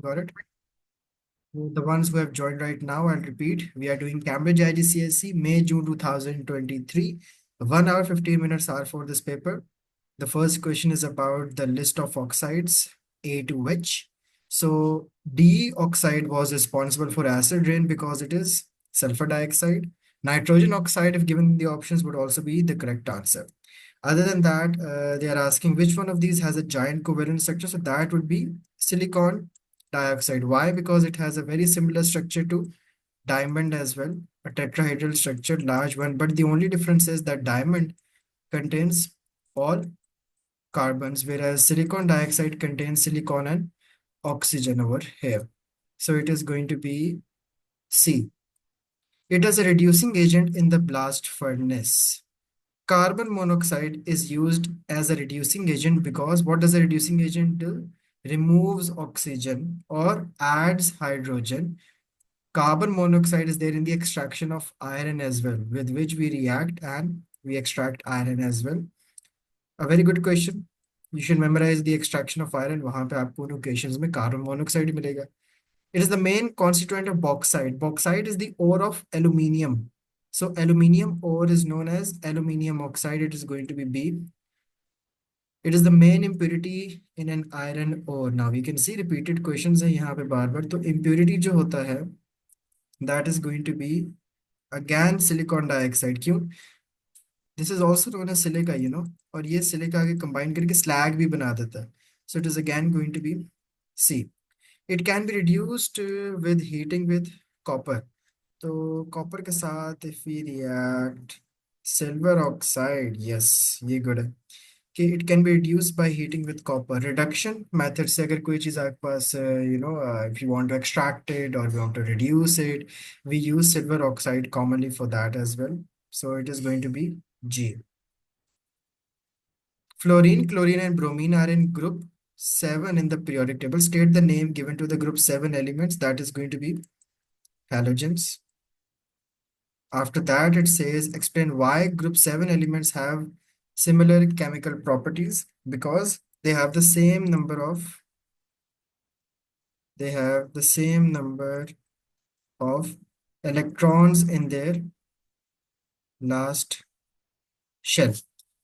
got it? The ones who have joined right now, I'll repeat. We are doing Cambridge IGCSE, May, June 2023. 1 hour, 15 minutes are for this paper. The first question is about the list of oxides, A to H. So D oxide was responsible for acid rain because it is sulfur dioxide. Nitrogen oxide, if given the options, would also be the correct answer. Other than that, they are asking which one of these has a giant covalent structure. So that would be silicon dioxide. Why? Because it has a very similar structure to diamond as well, a tetrahedral structure, large one. But the only difference is that diamond contains all carbons, whereas silicon dioxide contains silicon and oxygen over here. So it is going to be C. It is a reducing agent in the blast furnace. Carbon monoxide is used as a reducing agent because what does a reducing agent do? Removes oxygen or adds hydrogen. Carbon monoxide is there in the extraction of iron as well, with which we react and we extract iron as well. A very good question. You should memorize the extraction of iron. वहां पे आपको उन occasions में carbon monoxide ही मिलेगा. It is the main constituent of bauxite. Bauxite is the ore of aluminium. So aluminium ore is known as aluminium oxide. It is going to be B. It is the main impurity in an iron ore. Now we can see repeated questions है यहाँ पे बार बार. तो impurity जो होता है, that is going to be again silicon dioxide. क्यों? This is also known as silica, और ये silica के combine करके slag भी बना देता है. So it is again going to be C. It can be reduced with heating with copper. तो कॉपर के साथ if we react silver oxide, yes, ये good है कि it can be reduced by heating with copper. Reduction method से अगर कोई चीज़ आपके पास if you want to extract it or we want to reduce it, we use silver oxide commonly for that as well. So it is going to be G. Fluorine, chlorine, and bromine are in group 7 in the periodic table. State the name given to the group 7 elements. That is going to be halogens. After that, it says explain why group 7 elements have similar chemical properties because they have the same number of electrons in their last shell.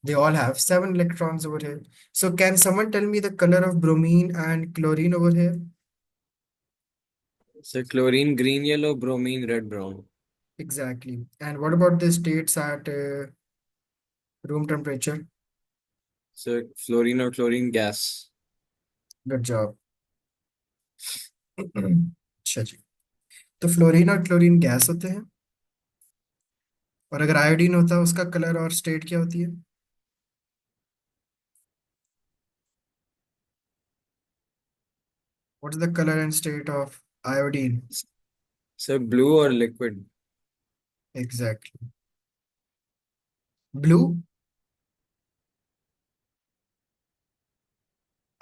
They all have 7 electrons over here. So can someone tell me the color of bromine and chlorine over here? So chlorine green yellow, bromine red brown. Exactly. And what about the states at room temperature? So fluorine or chlorine gas. Good job. अच्छा जी. तो fluorine और chlorine gas होते हैं और अगर iodine होता है उसका कलर और स्टेट क्या होती है? What is the color and state of iodine? So blue or liquid. Exactly. Blue.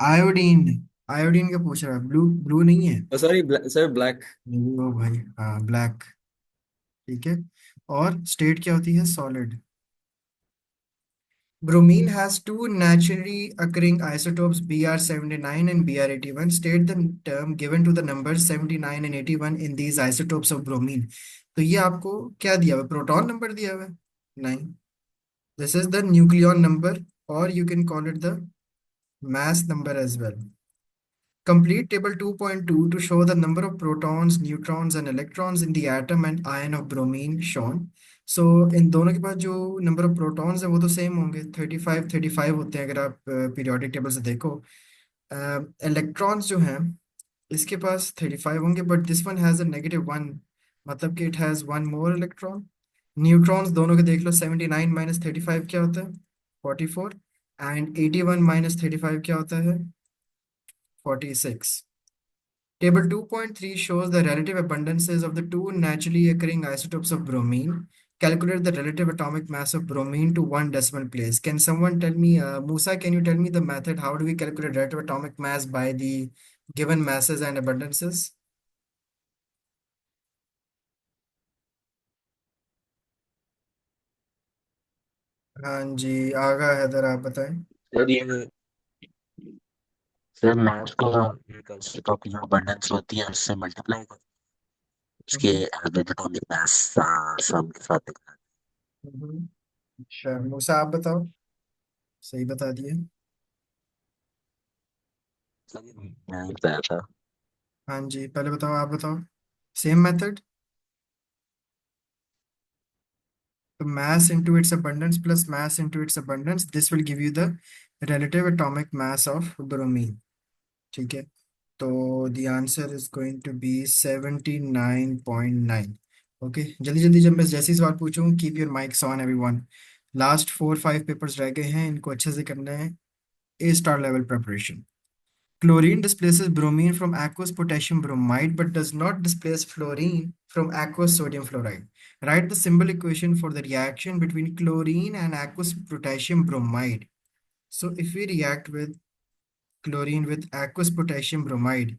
Iodine. Iodine का पूछ रहा है, ब्लू ब्लू नहीं है. Oh, sorry, sir, black. ओ भाई, हाँ ब्लैक. ठीक है. और स्टेट क्या होती है? Solid. Bromine has two naturally occurring isotopes Br79 and Br81. State the term given to the numbers 79 and 81 in these isotopes of bromine. तो ये आपको क्या दिया हुआ है? प्रोटॉन नंबर दिया हुआ है? नहीं. This is the nucleon number or you can call it the mass number as well. Complete table 2.2 to show the number of protons, neutrons and electrons in the atom and ion of bromine shown. So इन दोनों के पास जो number of protons है वो तो same होंगे, 35 होते हैं अगर आप पीरियोडिक टेबल से देखो. इलेक्ट्रॉन्स जो हैं इसके पास 35 होंगे but this one has a -1, मतलब कि it has one more electron. Neutrons दोनों के देख लो, 79 माइनस 35 क्या होता है? 44. एंड 81 माइनस 35 क्या होता है? 46. Table 2.3 shows the relative abundances of the two naturally occurring isotopes of bromine. Calculate the relative atomic mass of bromine to one decimal place. Can someone tell me, Musa, can you tell me the method? How do we calculate relative atomic mass by the given masses and abundances? हाँ जी, आगा हैदर, आप बताएं. Sir ये sir मास को कोशिका की जो abundance होती है उससे मल्टीप्लाई कर उसके हम्म, एटॉमिक मास सब के साथ दिखा। अच्छा मूसा आप बताओ। सही बता दिए। मैंने बताया था। हाँ जी पहले बताओ, आप बताओ। Same method. तो mass into its abundance plus mass into its abundance, this will give you the relative atomic mass of bromine. ठीक है। तो the answer is going to be 79.9। Okay जल्दी जल्दी, जब मैं जैसे ही सवाल पूछूं keep your mics on everyone. Last 4-5 papers रह गए हैं, इनको अच्छे से करना है। A star level preparation. Chlorine displaces bromine from aqueous potassium bromide but does not displace fluorine from aqueous sodium fluoride. Write the symbol equation for the reaction between chlorine and aqueous potassium bromide. So if we react with chlorine with aqueous potassium bromide,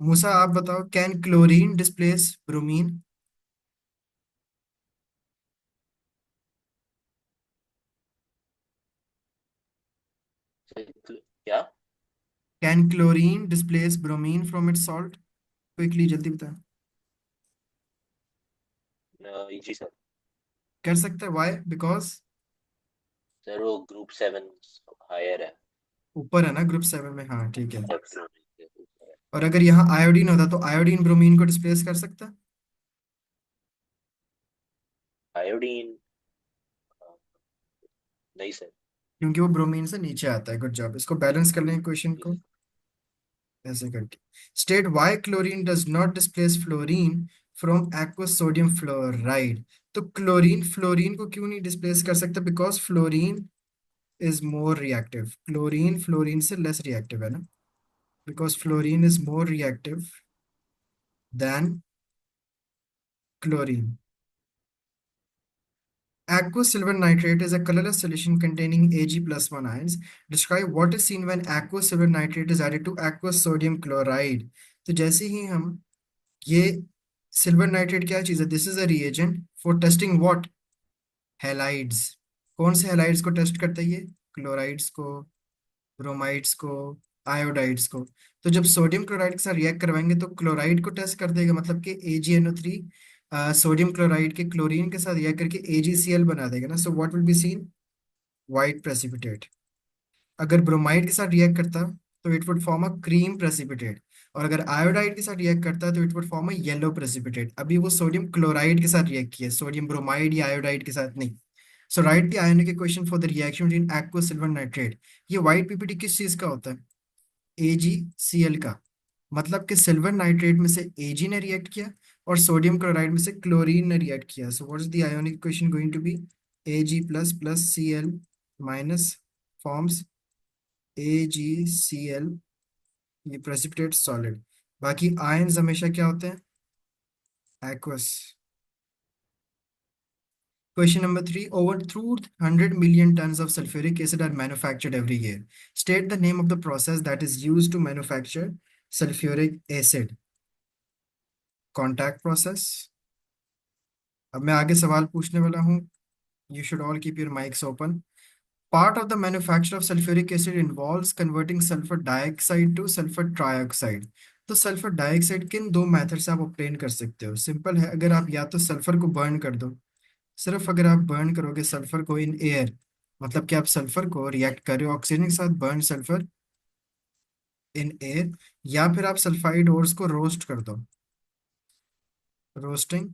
Musa आप बताओ, can chlorine displace bromine? क्या? Can chlorine displace bromine from its salt? Quickly जल्दी बता। जी sir. कर सकता है, why? Because sir वो group 7 higher है। ऊपर है ना ग्रुप 7 में, हाँ ठीक है। Absolutely. और अगर यहाँ आयोडीन होता तो आयोडीन ब्रोमीन को डिस्प्लेस कर सकता, आयोडीन नहीं सर। क्योंकि वो ब्रोमीन से नीचे आता है। Good job. इसको बैलेंस कर लें क्वेश्चन को ऐसे करके। State why chlorine does not displace fluorine from aqueous sodium fluoride. तो क्लोरीन फ्लोरीन को क्यों नहीं डिस्प्लेस कर सकता? Because fluorine is more reactive. Chlorine fluorine से लेस रिएक्टिव है ना, because fluorine is more reactive than chlorine. Aqueous silver nitrate is a colorless solution containing Ag+1 ions. Describe what is seen when aqueous silver nitrate is added to aqueous sodium chloride. तो जैसे ही हम ये silver nitrate क्या चीज़ है? This is a reagent for testing what? Halides. कौन से halides को test करता है ये? क्लोराइड्स को, ब्रोमाइड्स को, आयोडाइड्स को। तो जब सोडियम क्लोराइड के साथ रिएक्ट करवाएंगे तो क्लोराइड को टेस्ट कर देगा, मतलब कि AgNO3 सोडियम क्लोराइड के क्लोरीन के साथ रिएक्ट करके AgCl बना देगा ना। So what will be seen? White precipitate. अगर ब्रोमाइड के साथ रिएक्ट करता तो it would form a cream precipitate, और अगर आयोडाइड के साथ रिएक्ट करता तो it would form a yellow precipitate. अभी वो सोडियम क्लोराइड के साथ रिएक्ट किया, सोडियम ब्रोमाइड या आयोडाइड के साथ नहीं। So write the ionic equation for the reaction between aqueous silver nitrate. ये व्हाइट पीपीटी किस चीज का होता है? AgCl का। मतलब कि सिल्वर नाइट्रेट में से Ag ने रिएक्ट किया और सोडियम क्लोराइड में से क्लोरीन ने रिएक्ट किया। So what is the ionic equation going to be? Ag plus plus Cl minus forms AgCl, ये प्रेसिपिटेट सॉलिड। बाकी आयंस हमेशा क्या होते हैं? Aqueous. Question number 3. Over through 100 million tons of sulfuric acid are manufactured every year. State the name of the process that is used to manufacture sulfuric acid. Contact process. अब मैं आगे सवाल पूछने वाला हूँ। You should all keep your mics open. Part of the manufacture of sulfuric acid involves converting sulfur dioxide to sulfur trioxide. तो sulphur dioxide किन दो मेथड से आप ऑब्टेन कर सकते हो? सिंपल है, अगर आप या तो सल्फर को बर्न कर दो, सिर्फ अगर आप बर्न करोगे सल्फर को इन एयर, मतलब कि आप सल्फर को रिएक्ट कर रहे हो ऑक्सीजन के साथ, बर्न सल्फर इन एयर, या फिर आप सल्फाइड ओर्स को रोस्ट कर दो, रोस्टिंग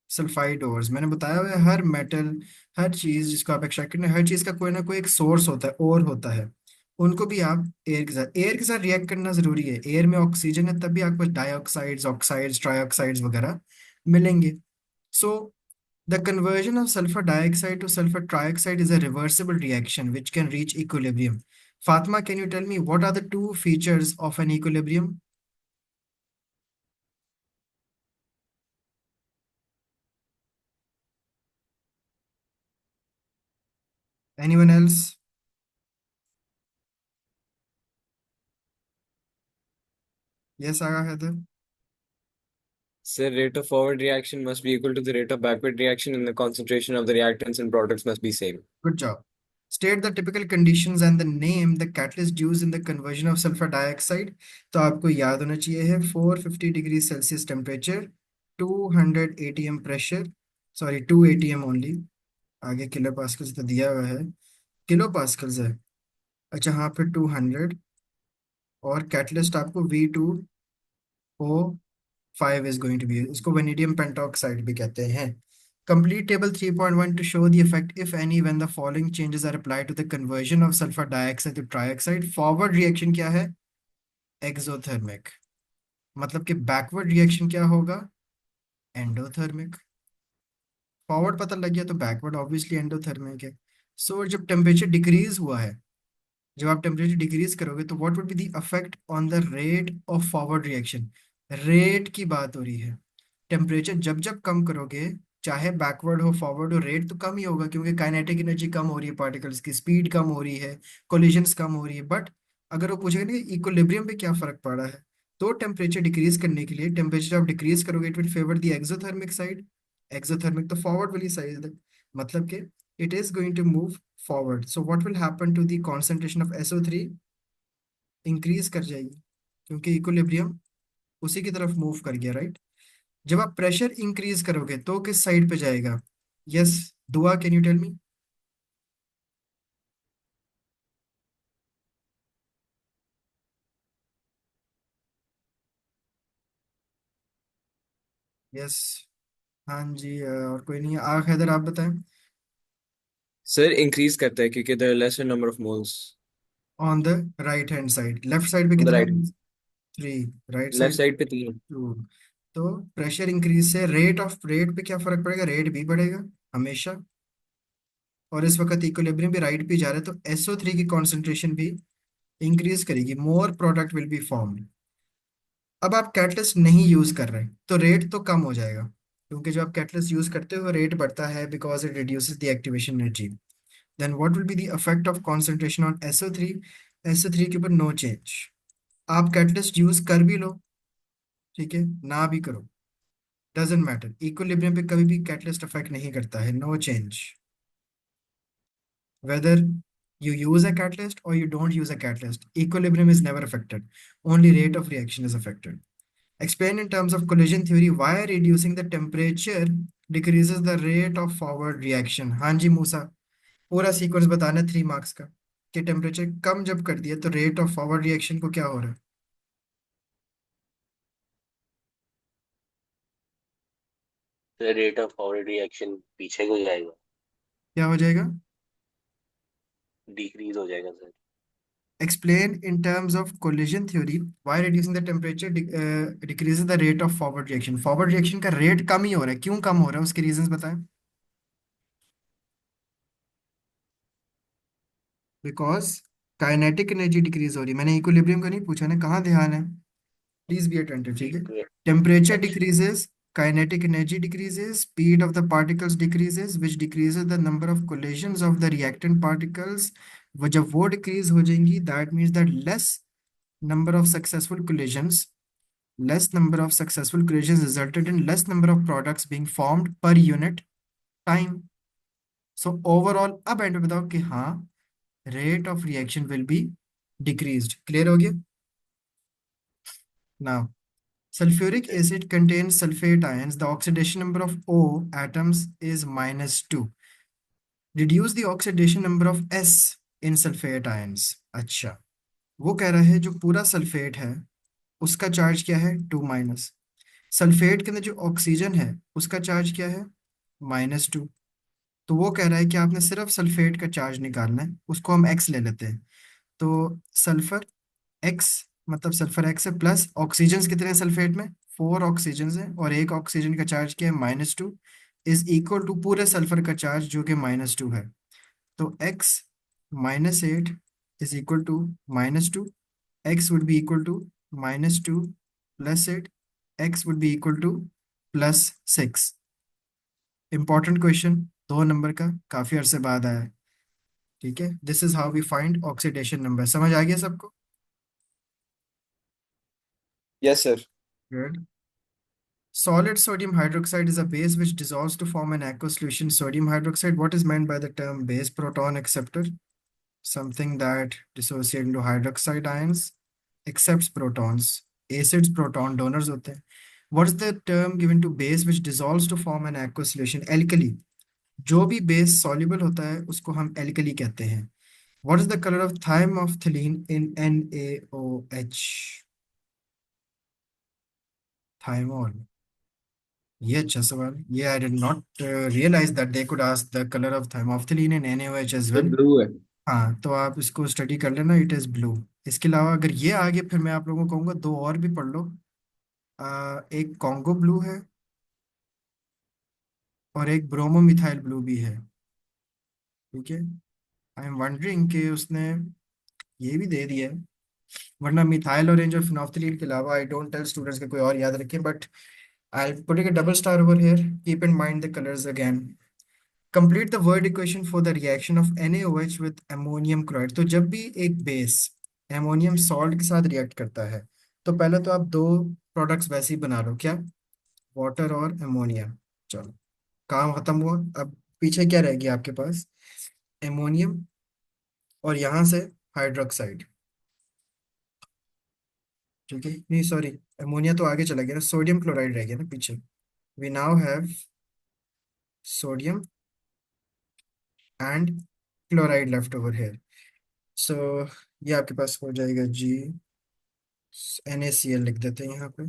सल्फाइड ओर्स। मैंने बताया हुआ है हर मेटल, हर चीज जिसको आप एक्सट्रैक्ट करना, हर चीज का कोई ना कोई एक सोर्स होता है, और होता है। उनको भी आप एयर के साथ रिएक्ट करना जरूरी है। एयर में ऑक्सीजन है तभी आपको डाइऑक्साइड्स, ऑक्साइड्स, ट्राइऑक्साइड्स वगैरह मिलेंगे। सो the conversion of sulfur dioxide to sulfur trioxide is a reversible reaction which can reach equilibrium. Fatma, can you tell me what are the two features of an equilibrium? Anyone else? Yes, Aga Heather. So rate of forward reaction must be equal to the rate of backward reaction and the concentration of the reactants and products must be same. Good job. State the typical conditions and the name the catalyst used in the conversion of sulfur dioxide. तो आपको याद होना चाहिए है 450 degree Celsius temperature, 200 atm pressure, sorry 2 atm only, आगे kilo Pascal's तो दिया हुआ है, किलो पास्कल्स है, अच्छा हाँ फिर 200, और कैटलिस्ट आपको V2O5 is going to be, इसको वेनेडियम पेंटॉक्साइड भी कहते हैं. Complete table 3.1 to show the effect, if any, when the following changes are applied to the conversion of sulfur dioxide to trioxide. Forward reaction क्या है? Exothermic. मतलब कि backward reaction क्या होगा? Endothermic. फॉरवर्ड पता लग गया तो बैकवर्ड ऑब्वियसली एंडोथर्मिक है. सो जब टेम्परेचर डिक्रीज हुआ है, जब आप टेम्परेचर डिक्रीज करोगे तो what would be the effect on the rate of forward reaction. Rate की बात हो रही है. टेम्परेचर जब जब कम करोगे, चाहे बैकवर्ड हो फॉरवर्ड हो, रेट तो कम ही होगा क्योंकि काइनेटिक एनर्जी कम हो रही है, पार्टिकल्स की स्पीड कम हो रही है, कोलिजन्स कम हो रही है. बट अगर वो पूछेगा ना इक्विलिब्रियम पे क्या फर्क पड़ा है, तो टेम्परेचर डिक्रीज करने के लिए, टेम्परेचर आप डिक्रीज करोगे it will favour the exothermic side. Exothermic तो फॉरवर्ड वाली साइड है, मतलब कि it is going to move forward. So what will happen to the concentration of SO3? Increase कर जाएगी क्योंकि इक्विलिब्रियम उसी की तरफ मूव कर गया, राइट. जब आप प्रेशर इंक्रीज करोगे तो किस साइड पे जाएगा? Yes, Dua can you tell me? Yes. हाँ जी, और कोई नहीं है, आग हैदर आप बताएं. सर इंक्रीज करता है क्योंकि the lesser number of moles. On the right hand side, left side पे ऑन द कितने? Right, 3. Right left side side पे 3. 2. तो प्रेशर इंक्रीज से रेट पे क्या फर्क पड़ेगा? रेट भी बढ़ेगा हमेशा. और इस वक्त इक्विलिब्रियम भी राइट पे जा रहा है, तो SO3 की कॉन्सेंट्रेशन भी इंक्रीज करेगी, more product will be formed. अब आप कैटलिस्ट नहीं यूज कर रहे तो रेट तो कम हो जाएगा, क्योंकि जब आप कैटलिस्ट यूज करते हो रेट बढ़ता है because it reduces the activation energy. Then what will be the effect of concentration on SO3? SO3 के ऊपर नो चेंज. आप कैटलिस्ट यूज कर भी लो, ठीक है, ना भी करो, डजेंट मैटर, इक्विलिब्रियम पे कभी भी कैटलिस्ट अफेक्ट नहीं करता है, no change. Whether you use a catalyst or you don't use a catalyst, equilibrium is never affected. Only rate of reaction is affected. Explain in terms of collision theory why reducing the temperature decreases the rate of forward reaction. हाँ जी मूसा, पूरा sequence बताना 3 marks का, कि temperature कम जब कर दिया तो rate of forward reaction को क्या हो रहा है? रेट ऑफ फॉरवर्ड रिएक्शन पीछे को जाएगा, क्या हो जाएगा? डिक्रीज हो जाएगा sir. Explain in terms of collision theory why reducing the temperature decreases the rate of forward reaction. Forward reaction का रेट कम ही हो रहा है, क्यों कम हो रहा है, उसके रीजंस बताएं. बिकॉज काइनेटिक एनर्जी डिक्रीज हो रही है. मैंने इक्विलिब्रियम का नहीं पूछा ना, कहाँ ध्यान है, प्लीज बी अटेंटिव, ठीक है. टेम्परेचर अच्छा. Decreases, kinetic energy decreases, speed of the particles decreases which decreases the number of collisions of the reactant particles. वो जब वो डिक्रीज हो जाएंगी that means that number of successful collisions less number of successful collisions resulted in less number of products being formed per unit time. So overall अब and में बताओ कि हाँ, rate of reaction will be decreased. Clear हो गया? Now, sulfuric acid contains sulfate ions. The oxidation number of O atoms is -2. Reduce the oxidation number of S in sulfate ions. अच्छा, वो कह रहा है जो पूरा सल्फेट है उसका चार्ज क्या है? 2-. सल्फेट के अंदर जो ऑक्सीजन है उसका चार्ज क्या है? -2. तो वो कह रहा है कि आपने सिर्फ सल्फेट का चार्ज निकालना है, उसको हम एक्स ले लेते हैं. तो सल्फर एक्स, मतलब सल्फर एक्स है, प्लस ऑक्सीजन कितने हैं सल्फेट में? 4 ऑक्सीजन है, और एक ऑक्सीजन का चार्ज क्या है? -2. इज इक्वल टू पूरे सल्फर का चार्ज जो कि -2 है. तो x -8 is equal to -2. x would be equal to -2 plus 8. x would be equal to +6. Important question, 2 number का, काफी अरसे बाद आया है, ठीक है. This is how we find oxidation number. समझ आ गया सबको? Yes sir. Good. Solid sodium hydroxide is a base which dissolves to form an aqueous solution. Sodium hydroxide. What is meant by the term base proton acceptor? Something that dissociate into hydroxide ions, accepts protons. Acids proton donors होते हैं. What is the term given to base which dissolves to form an aqueous solution? Alkali. जो भी base soluble होता है उसको हम alkali कहते हैं. What is the color of thiamophthalene in NaOH? Thymol. ये अच्छा सवाल. ये I did not realize that they could ask the color of thiamophthalene in NaOH as तो well. ब्लू है. हाँ, तो आप इसको स्टडी कर लेना. It is blue. इसके अलावा अगर ये आगे, फिर मैं आप लोगों को कहूँगा दो और भी पढ़ लो. एक कॉन्गो ब्लू है और एक ब्रोमो मिथाइल ब्लू भी है. ठीक है. आई एम वंडरिंग कि उसने ये भी दे दिया है. वरना मिथाइल ऑरेंज और फिनोल्फथालीन के अलावा आई डोंट टेल स्टूडेंट्स के कोई और याद रखें. But I putting a double star over here. Keep in mind the colors again. Complete the word equation for the reaction of NaOH with ammonium chloride. तो जब भी एक बेस एमोनियम सॉल्ट के साथ रिएक्ट करता है तो पहले तो आप दो प्रोडक्ट्स वैसे ही बना लो. क्या? वाटर और अमोनिया. चलो, काम खत्म हुआ. अब पीछे क्या रहेगी आपके पास? एमोनियम और यहाँ से हाइड्रोक्साइड. ठीक है. नहीं सॉरी, अमोनिया तो आगे चला गया ना. सोडियम क्लोराइड रह गया ना पीछे. We now have sodium and chloride left over here. So ये आपके पास हो जाएगा जी. NaCl लिख देते हैं यहाँ पे.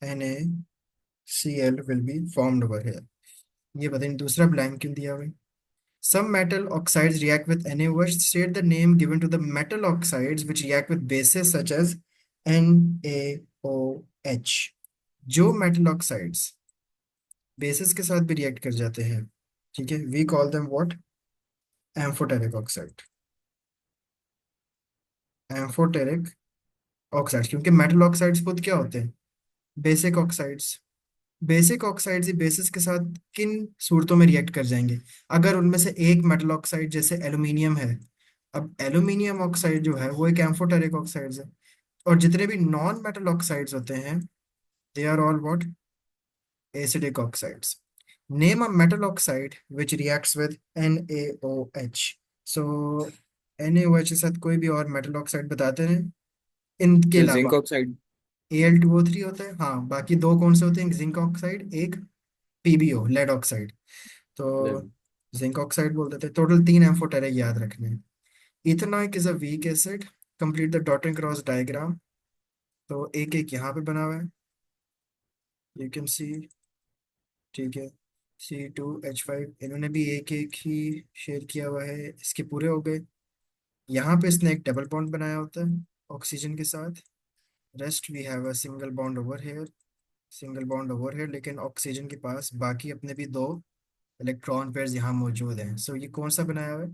NaCl will be formed over here. ये बताइए दूसरा ब्लैंक क्यों दिया हुआ है? Some metal oxides react with NaOH. State the name given to the metal oxides which react with bases such as NaOH. जो metal oxides bases के साथ भी react कर जाते हैं, ठीक है, we call them what? Amphoteric oxide. Amphoteric oxides. क्योंकि metal oxides खुद क्या होते हैं? Basic oxides. बेसिक ऑक्साइड्स ही बेसिस के साथ किन सूरतों में रिएक्ट कर जाएंगे? अगर उनमें से एक मेटल ऑक्साइड जैसे एल्यूमिनियम है. अब एल्यूमिनियम ऑक्साइड जो है वो एक एम्फोटेरिक ऑक्साइड्स है. और जितने भी नॉन मेटल ऑक्साइड्स होते हैं they are all what? Acidic oxides. Name a metal oxide which reacts with NaOH. So NaOH के साथ कोई भी और मेटल ऑक्साइड बताते हैं इनके तो अलावा. Zinc oxide. Al2O3 होता है. हाँ, बाकी दो कौन से होते हैं? जिंक ऑक्साइड, एक PbO लेड ऑक्साइड. तो जिंक ऑक्साइड बोल देते हैं. टोटल 3 एम्फोटेरिक याद रखने हैं. Ethanoic is a weak acid. Complete the dot and cross diagram. तो एक एक यहाँ पे बना हुआ है. You can see. ठीक है. C2H5 इन्होंने भी एक एक ही शेयर किया हुआ है. इसके पूरे हो गए. यहाँ पे इसने एक डबल बॉन्ड बनाया होता है ऑक्सीजन के साथ. Rest we have a single bond over here. Single bond over here. लेकिन ऑक्सीजन के पास बाकी अपने भी दो इलेक्ट्रॉन पेयर्स यहाँ मौजूद हैं. सो ये कौन सा बनाया हुआ है?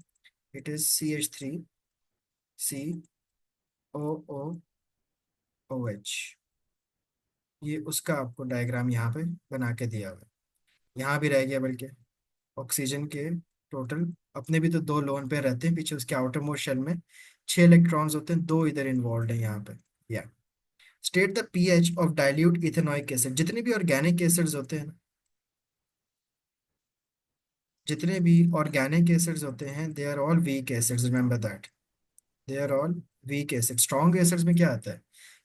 It is CH3COOOH. ये उसका आपको डायग्राम यहाँ पे बना के दिया हुआ है. यहाँ भी रह गया बल्कि ऑक्सीजन के टोटल अपने भी तो दो लोन पे रहते हैं पीछे उसके आउटर मोस्ट शेल में. 6 इलेक्ट्रॉन्स होते हैं, दो इधर इन्वॉल्व है यहाँ पे. या state the pH of dilute ethanoic acid. जितने भी ऑर्गेनिक एसिड्स होते हैं, जितने भी ऑर्गेनिक एसिड्स होते हैं they are all weak acids. Remember that. They are all weak acid. Strong acids में क्या आता है?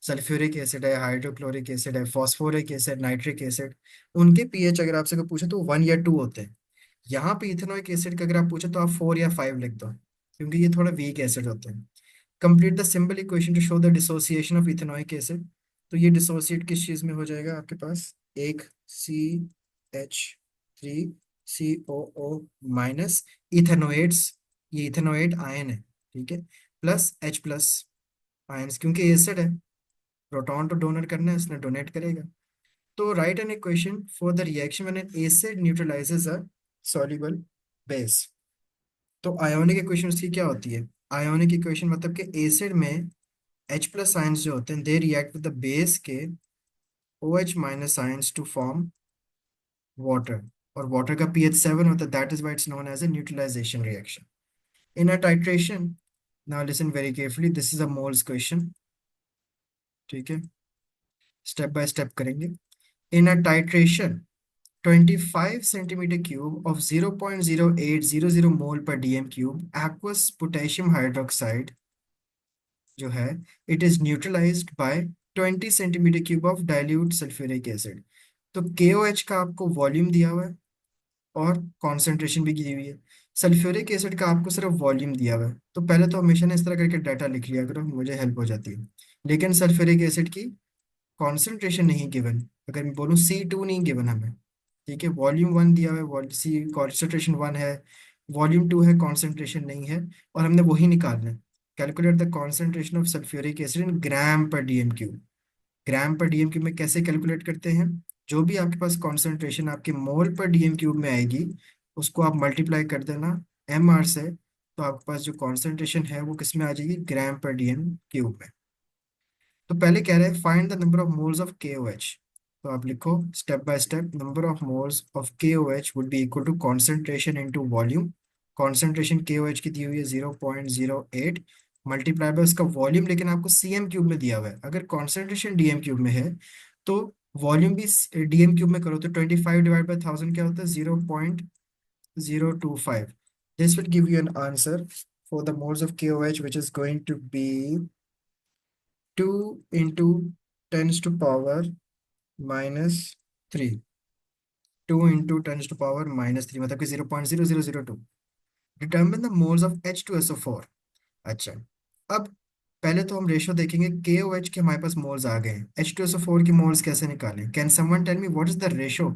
सल्फ्यूरिक एसिड है, हाइड्रोक्लोरिक एसिड है, फॉस्फोरिक एसिड, नाइट्रिक एसिड. उनके पीएच अगर आपसे कोई पूछे तो 1 या 2 होते हैं. यहाँ पे इथेनॉइक एसिड का अगर आप पूछे तो आप 4 या 5 लिख दो क्योंकि ये थोड़ा वीक एसिड होते हैं. Complete the simple equation two show the dissociation of ethanoic acid. तो ये डिसोसिएट किस चीज में हो जाएगा आपके पास? एक CH3COO- इथेनोएट्स. ये इथेनोएट आयन है. ठीक है. प्लस H+ आयंस क्योंकि एसिड है. प्रोटॉन तो डोनर करना है, इसने डोनेट करेगा. तो right an equation for the reaction when an acid neutralises a soluble base. तो आयोनिक इक्वेशन उसकी क्या होती है? आयोनिक इक्वेशन मतलब कि एसिड में H+ आयंस जो होते हैं they react with the base के OH- ions to form water. और वाटर का pH 7 होता है. That is why it's known as a neutralisation reaction. In a titration, now listen very carefully, this is a moles question. ठीक है. Step by step करेंगे। In a titration 25 centimeter cube of 0.0800 mole per dm cube aqueous potassium hydroxide जो है it is neutralized by 20 centimeter cube of dilute sulfuric acid। तो KOH का आपको volume दिया हुआ है और कॉन्सेंट्रेशन भी दी हुई है। सल्फ्यूरिक एसिड का आपको सिर्फ वॉल्यूम दिया हुआ है, तो पहले तो हमेशा ना इस तरह करके डाटा लिख लिया करो, मुझे हेल्प हो जाती है। लेकिन सल्फ्यूरिक एसिड की कॉन्सेंट्रेशन नहीं गिवन, अगर मैं बोलूँ C2 नहीं गिवन हमें, ठीक है। वॉल्यूम 1 दिया हुआ है, सी कॉन्सेंट्रेशन 1 है, वॉल्यूम 2 है, कॉन्सेंट्रेशन नहीं है, और हमने वही निकालना है। Calculate the concentration of sulphuric acid in gram per dm cube. Gram per dm cube में कैसे कैलकुलेट करते हैं? जो भी आपके पास कॉन्सेंट्रेशन आपके मोल पर डीएम क्यूब में आएगी, उसको आप मल्टीप्लाई कर देना MR से, तो आपके पास जो कॉन्सेंट्रेशन है वो किस में आ जाएगी? ग्राम पर डीएम क्यूब में। तो पहले कह रहे हैं find the number of moles of KOH। तो आप लिखो step by step, number of moles of KOH would be equal to concentration into volume. Concentration KOH की दी हुई है 0.08 मल्टीप्लाई बाय उसका वॉल्यूम, लेकिन आपको CM क्यूब में दिया हुआ है। अगर कॉन्सेंट्रेशन DM क्यूब में है तो वॉल्यूम भी DM क्यूब में करो, तो 25 डिवाइड बाय 1000 क्या होता है? 0.025। This will give you an answer for the moles of KOH which is going to be 2 into 10 to power minus 3। 2 into 10 to power minus 3 मतलब कि 0.0002। Determine the moles of H2SO4। अच्छा, अब पहले तो हम रेशो देखेंगे। KOH के हमारे पास मोल्स आ गए हैं, H2SO4 की मोल्स कैसे निकालें? Can someone tell me what is the ratio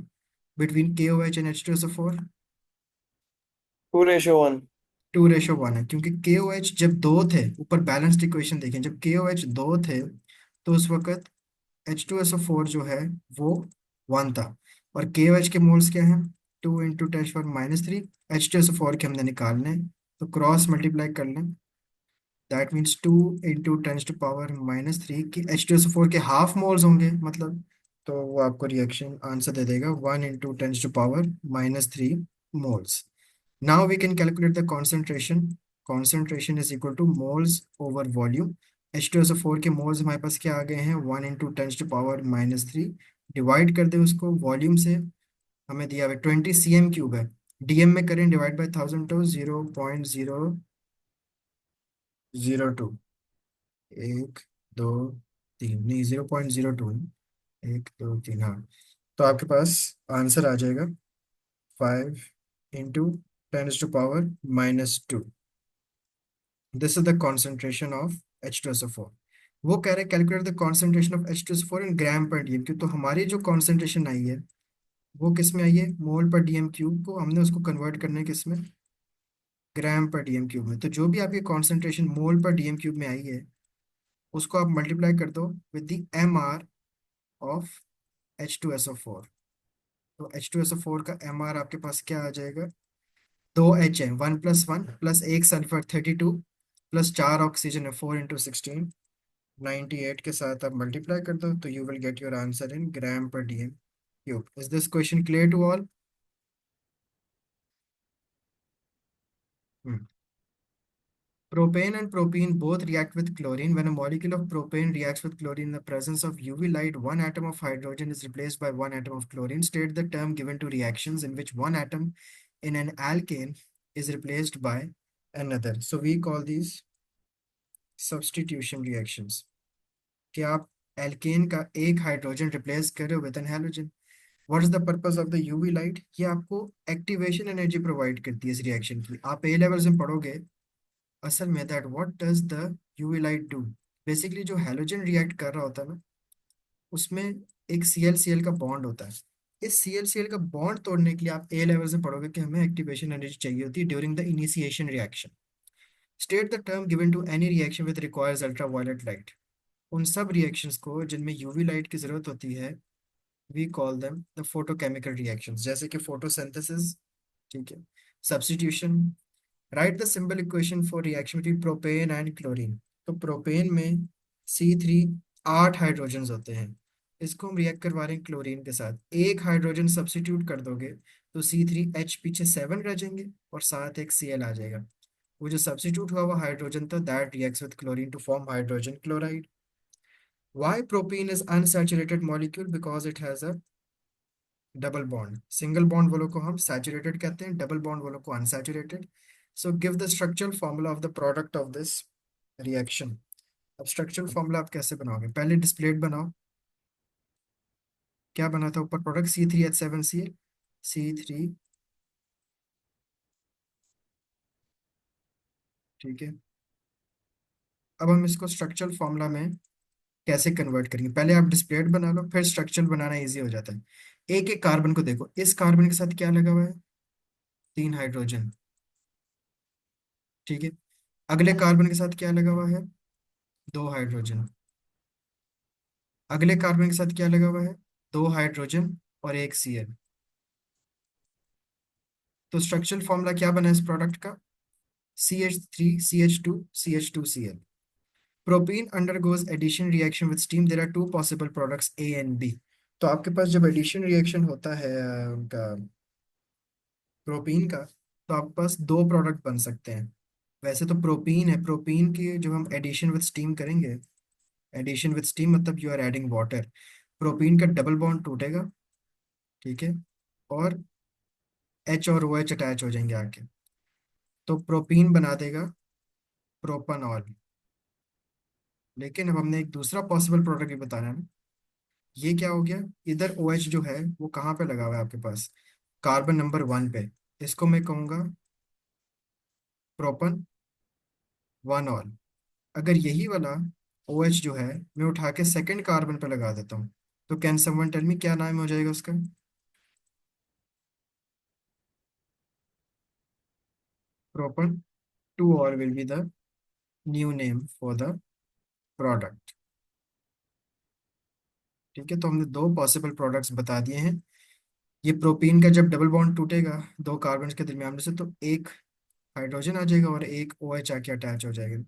between KOH and H2SO4? 2:1। 2:1 है, क्योंकि KOH जब दो थे, ऊपर बैलेंस्ड इक्वेशन देखें, जब KOH दो थे तो उस वक्त H2SO4 जो है वो 1 था। और KOH के मोल्स क्या हैं? 2 इंटू 10⁻³ H2SO4 के हमने निकालने हैं, तो क्रॉस मल्टीप्लाई कर लें। दैट मीन्स 2 इंटू 10⁻³ कि H2SO4 के हाफ मोल्स होंगे मतलब, तो वो आपको रिएक्शन आंसर दे देगा 1 into 10⁻³ moles. Now we can calculate the concentration. Concentration is equal to moles over volume. H2SO4 के मोल्स हमारे पास क्या आ गए हैं? 1 इंटू 10⁻³ डिवाइड कर दे उसको वॉल्यूम से, हमें दिया हुआ 20 cm³ है। DM में करें डिवाइड बाय 1000 तो 0.002। एक दो तीन, नहीं 0.02, 1 2 3, हाँ। तो आपके पास आंसर आ जाएगा 5 into 10⁻²। This is the concentration of H2SO4। वो कह रहे हैं calculate the concentration of H2SO4 in gram per dm cube. तो हमारी जो कॉन्सेंट्रेशन आई है वो किस में आई है? मोल पर डीएम क्यूब को हमने उसको कन्वर्ट करना है किस में? ग्राम पर डीएम क्यूब में। तो जो भी आपकी कॉन्सेंट्रेशन मोल पर डीएम क्यूब में आई है उसको आप मल्टीप्लाई कर दो with the MR of H2SO4। तो H2SO4 का MR आपके पास क्या आ जाएगा? 2 H है, 1+1 प्लस 1 सल्फर 32 प्लस 4 ऑक्सीजन है 4 × 16 98 के साथ आप मल्टीप्लाई कर दो, तो you will get your answer in gram per dm cube. Is this question clear to all? Propane and propene both react with chlorine. When a molecule of propane reacts with chlorine in the presence of UV light, one atom of hydrogen is replaced by one atom of chlorine. State the term given to reactions in which one atom in an alkane is replaced by another. So we call these substitution reactions। कि आप alkene का एक hydrogen replace कर रहे हो with an halogen. What is the purpose of the UV light? ये आपको activation energy provide करती है इस रिएक्शन की। आप ए लेवल्स में पढ़ोगे असल में that what does the UV light do. Basically जो हैलोजन रिएक्ट कर रहा होता है ना, उसमें एक ClCl का बॉन्ड होता है। इस ClCl का बॉन्ड तोड़ने के लिए आप ए लेवल से पढ़ोगे कि हमें एक्टिवेशन एनर्जी चाहिए होती है during the initiation reaction. State the term given to any reaction with requires ultraviolet light. उन सब रिएक्शंस को जिनमें यूवी लाइट की जरूरत होती है we call them the photochemical reactions, जैसे कि फोटोसिंथेसिस, ठीक है। Substitution, write the symbol equation for reaction between propane and chlorine. तो प्रोपेन में C3 8 हाइड्रोजन होते हैं, इसको हम रिएक्ट करवा रहे हैं क्लोरीन के साथ। एक हाइड्रोजन सब्स्टिट्यूट कर दोगे तो C3H पीछे 7 रह जाएंगे और साथ एक Cl आ जाएगा। वो जो सब्स्टिट्यूट हुआ हुआ हाइड्रोजन था that reacts with chlorine to form hydrogen chloride. Why propene is unsaturated molecule? Because it has a double bond. Single bond वालों को हम सैचुरेटेड कहते हैं, डबल बॉन्ड वालों को unsaturated. So give the structural formula of the product of this reaction. अब structural formula आप कैसे बनाओगे? पहले डिस्प्लेट बनाओ. क्या बना था ऊपर? Product C3H7Cl, C3. ठीक है. अब हम इसको स्ट्रक्चरल फॉर्मूला में कैसे कन्वर्ट करेंगे? पहले आप डिस्प्लेट बना लो, फिर स्ट्रक्चरल बनाना इजी हो जाता है. एक एक कार्बन को देखो. इस कार्बन के साथ क्या लगा हुआ है? 3 हाइड्रोजन. ठीक है. अगले कार्बन के साथ क्या लगा हुआ है? 2 हाइड्रोजन. अगले कार्बन के साथ क्या लगा हुआ है? 2 हाइड्रोजन और एक Cl. तो स्ट्रक्चरल फॉर्मूला क्या बना इस प्रोडक्ट का? CH3CH2CH2Cl. Propene undergoes addition reaction with steam. There are two possible products A and B. तो आपके पास जब एडिशन रिएक्शन होता है उनका प्रोपीन का, तो आपके पास दो प्रोडक्ट बन सकते हैं. वैसे तो प्रोपीन है, प्रोपीन की जब हम एडिशन विद स्टीम करेंगे, एडिशन विद स्टीम मतलब you are adding water, propene का डबल बॉन्ड टूटेगा. ठीक है. और H और OH अटैच हो जाएंगे आके, तो प्रोपीन बना देगा प्रोपानॉल. लेकिन अब हमने एक दूसरा पॉसिबल प्रोडक्ट भी बताना है ना. ये क्या हो गया? इधर OH जो है वो कहाँ पे लगा हुआ है आपके पास? कार्बन नंबर 1 पे. इसको मैं कहूँगा प्रोपन 1 ऑल. अगर यही वाला OH जो है मैं उठा के सेकेंड कार्बन पे लगा देता हूँ, तो कैन समवन टेल मी क्या नाम हो जाएगा उसका? प्रोपन 2 all will be the new name for the product. ठीक है. तो हमने दो पॉसिबल प्रोडक्ट्स बता दिए हैं. ये प्रोपीन का जब डबल बॉन्ड टूटेगा दो कार्बन के दरमियान में से, तो एक हाइड्रोजन आ जाएगा और एक OH आके अटैच हो जाएगा.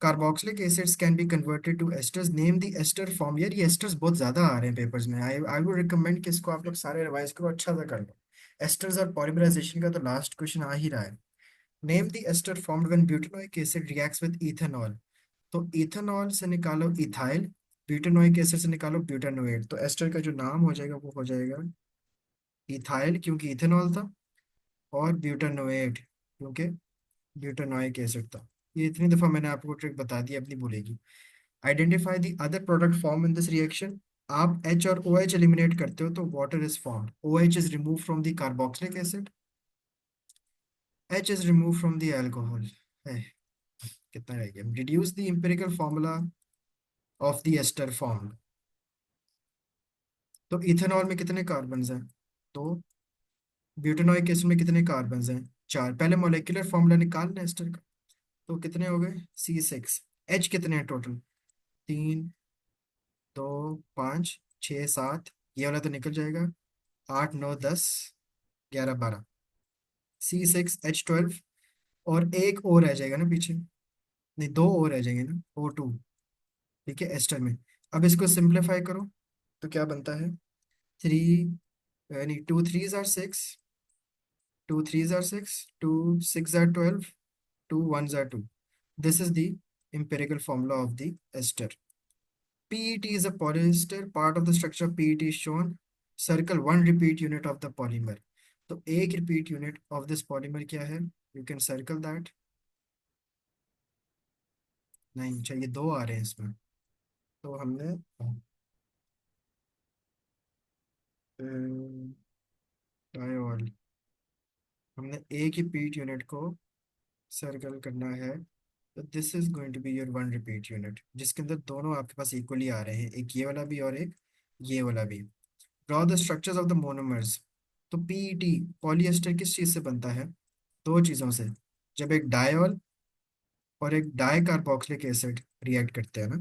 Carboxylic acids can be converted to esters. Name the ester form. यार ये एस्टर्स बहुत ज्यादा आ रहे हैं पेपर्स में. आई आई वुड रिकमेंड कि इसको आप लोग सारे रिवाइज करो, अच्छा सा कर लो. एस्टर्स और पॉलीमराइजेशन का तो लास्ट क्वेश्चन आ ही रहा है. Name the ester formed when butanoic acid reacts with ethanol. तो इथेनॉल से निकालो इथाइल, ब्यूटेनोइक एसिड से निकालो ब्यूटानोएट. तो एस्टर का जो नाम हो जाएगा वो हो जाएगा इथाइल क्योंकि इथेनॉल था, और ब्यूटानोएट क्योंकि ब्यूटानोइक एसिड था. ये इतनी दफा मैंने आपको ट्रिक बता दी, अब नहीं भूलेगी. Identify the other product form in this reaction. आप H और OH एलिमिनेट करते हो तो water is formed. OH is remove from the carboxylic acid, H is remove from the alcohol. कितना रह गया? Reduce the empirical formula of the ester form. तो ethanol में कितने कार्बन हैं? तो ब्यूटेनॉइक एसिड में कितने कार्बन हैं? 4. पहले मोलेक्युलर फॉर्मूला निकालना एस्टर का. तो कितने हो गए? C6. H कितने हैं टोटल? 3, 2, 5, 6, 7. ये वाला तो निकल जाएगा. 8, 9, 10, 11, 12. C6H12. और एक और रह जाएगा ना पीछे. नहीं, दो और रह जाएंगे ना, O2. ठीक है एस्टर में. अब इसको सिंप्लीफाई करो तो क्या बनता है? 3, यानी 2 3s are 6, 2 3s are 6, 2 6 are 12, 2 1s are 2. This is the empirical formula of the ester. PET is a polyester. Part of the structure of PET is shown. Circle one repeat unit of the polymer. तो एक repeat unit of this polymer क्या है? You can circle that. नहीं चाहिए, दो आ रहे हैं इसमें. तो हमने डायोल, हमने एक ही पीट यूनिट को सर्कल करना है. तो this is going to be your one repeat unit, जिसके अंदर दोनों आपके पास इक्वली आ रहे हैं, एक ये वाला भी और एक ये वाला भी. Draw the structures of the monomers. तो पीईटी पॉलिएस्टर किस चीज से बनता है? दो चीजों से. जब एक डायोल और एक डाई कार्बोक्सिलिक एसिड रिएक्ट करते हैं ना,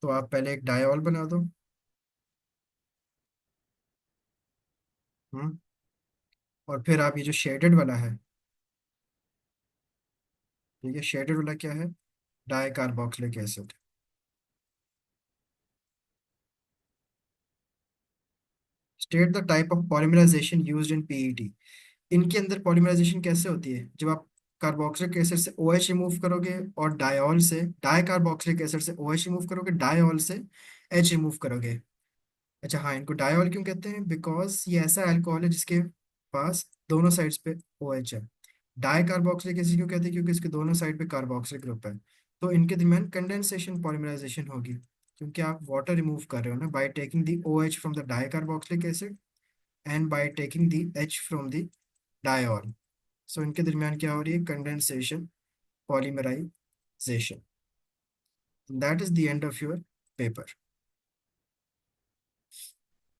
तो आप पहले एक डायोल बना दो. हम्म. और फिर आप ये जो शेडेड वाला है, ठीक है, शेडेड वाला क्या है? Di carboxylic acid. State the type of polymerisation used in PET. इनके अंदर पॉलीमराइजेशन कैसे होती है? जब आप कार्बोक्सिलिक एसिड से OH रिमूव करोगे, और डायॉल से, डाई कार्बोक्सिलिक एसिड से OH रिमूव करोगे, डायॉल से H रिमूव करोगे। अच्छा हाँ, इनको डायॉल क्यों कहते हैं? बिकॉज ये ऐसा अल्कोहल है जिसके पास दोनों साइड्स पे OH है। डाई कार्बोक्सिलिक एसिड क्यों कहते हैं? क्योंकि इसके दोनों साइड पे कार्बोक्सिलिक ग्रुप है। तो इनके दरमियान कंडेंसेशन पॉलीमराइजेशन होगी, क्योंकि आप वाटर रिमूव कर रहे हो ना, by taking the OH from the di carboxylic acid and by taking the H from the diol. So इनके दरमियान क्या हो रही है? Condensation polymerization. That is the end of your paper.